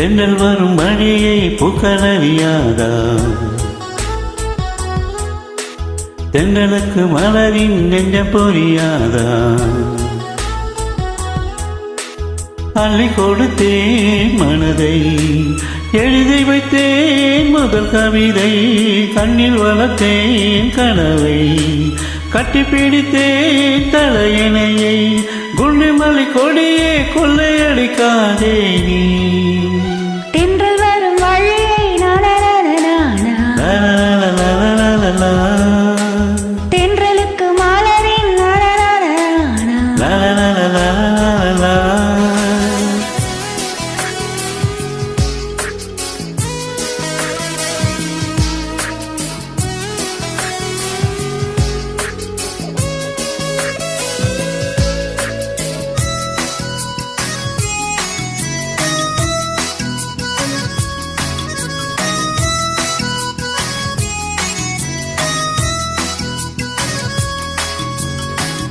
தென்றல் வரும் வழியை பூக்களறியாதா? தென்றலுக்கு மலரின் நெஞ்ச பொரியாதா? அள்ளி கொடுத்தேன் மனதை, எழுதி வைத்தேன் முதல் கவிதை, கண்ணில் வளர்த்தேன் கனவை, கட்டிப்பிடித்தேன் தலையணையை, குண்டுமல்லி கொடியே கொள்ளையடிக்காதே நீ. தென்றல் வரும் வழியை தென்றலுக்கு மலரின்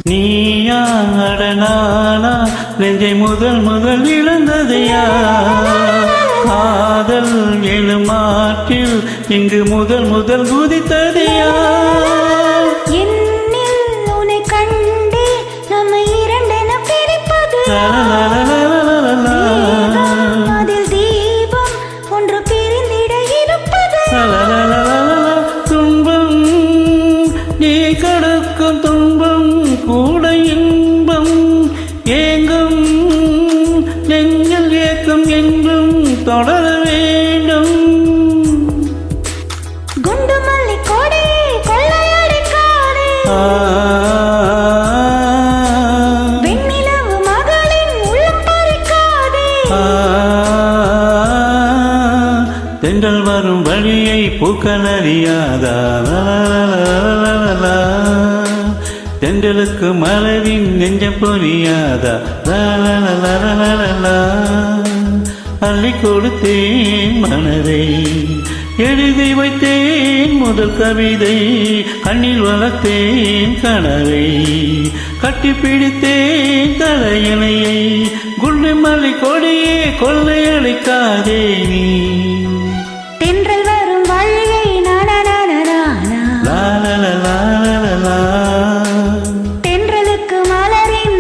நீயா அடனானா நெஞ்சை முதல் முதல் இழந்ததையா? காதல் எழுமாற்றில் இங்கு முதல் முதல் குதித்ததையா? என்னில் உன்னை கண்டே நம்மை இரண்டென பிரிப்பது, அதில் தீபம் ஒன்று பிரிந்திட இருப்பது. துன்பம் நீ கடக்கும் துன்பம் கூட இன்பம், ஏங்கும் நெஞ்சில் ஏக்கம் என்றும் தொடர வேண்டும். குண்டுமல்லி கொடியே கொள்ளையடிக்காதே, வெண்ணிலவு மகளின் உள்ளம் பறிக்காதே. தென்றல் வரும் வழியை பூக்களறியாதா? தென்றலுக்கு மலரின் நெஞ்சம் பொரியாதா? அள்ளி கொடுத்தேன் மனதை, எழுதி வைத்தேன் முதல் கவிதை, கண்ணில் வளர்த்தேன் கனவை, கட்டிப்பிடித்தேன் தலையணையை, குண்டுமல்லி கொடியே கொள்ளையடிக்காதே நீ. தென்றல் வரும் வழியை தென்றலுக்கு மலரின்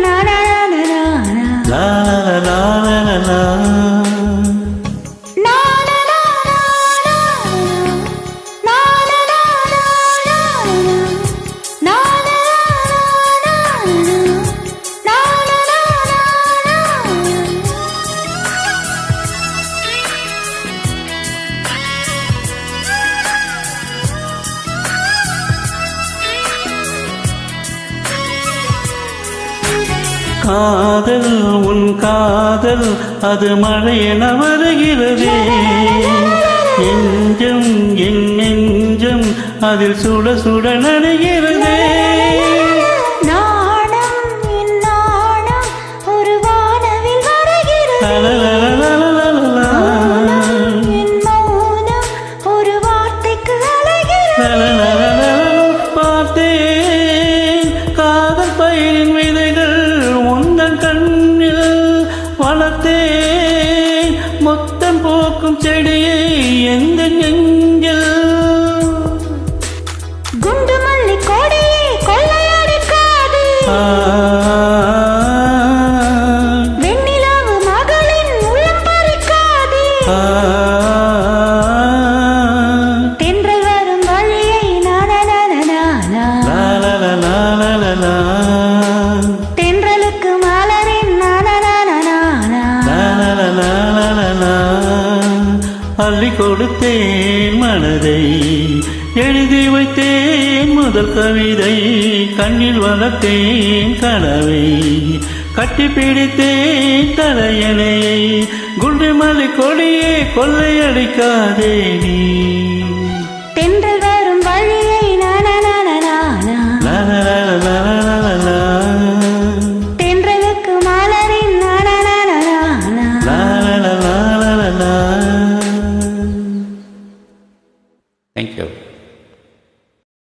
காதல் உன் காதல் அது மழை என வருகிறதே, நெஞ்சம் என் நெஞ்சம் அதில் சுட சுட நனைகிறதே. நாணம் என் நாணம் ஒரு வானவில் வருகிறது, என் மௌனம் ஒரு வார்த்தைக்கு அலைகிறது. பார்த்தேன் காதல் பயிரின் விதைகள் உந்தன் கண்ணில் வளர்த்தேன், மொத்தம் போக்கும் செடியை எந்த நெஞ்சில். குண்டுமல்லி கொடியே கொள்ளையடிக்காதே, வெண்ணிலவு மகளின் உள்ளம் பறிக்காதே. தென்றல் வரும் வழியை தென்றலுக்கு மலரின் அள்ளி கொடுத்தேன் மனதை, எழுதி வைத்தேன் முதல் கவிதை, கண்ணில் வளர்த்தேன் கனவை, கட்டிப்பிடித்தேன் தலையணையை, குண்டுமல்லி கொடியே கொள்ளையடிக்காதே நீ. தென்றல் வரும் வழியை தென்றலுக்கு மலரின் Thank you.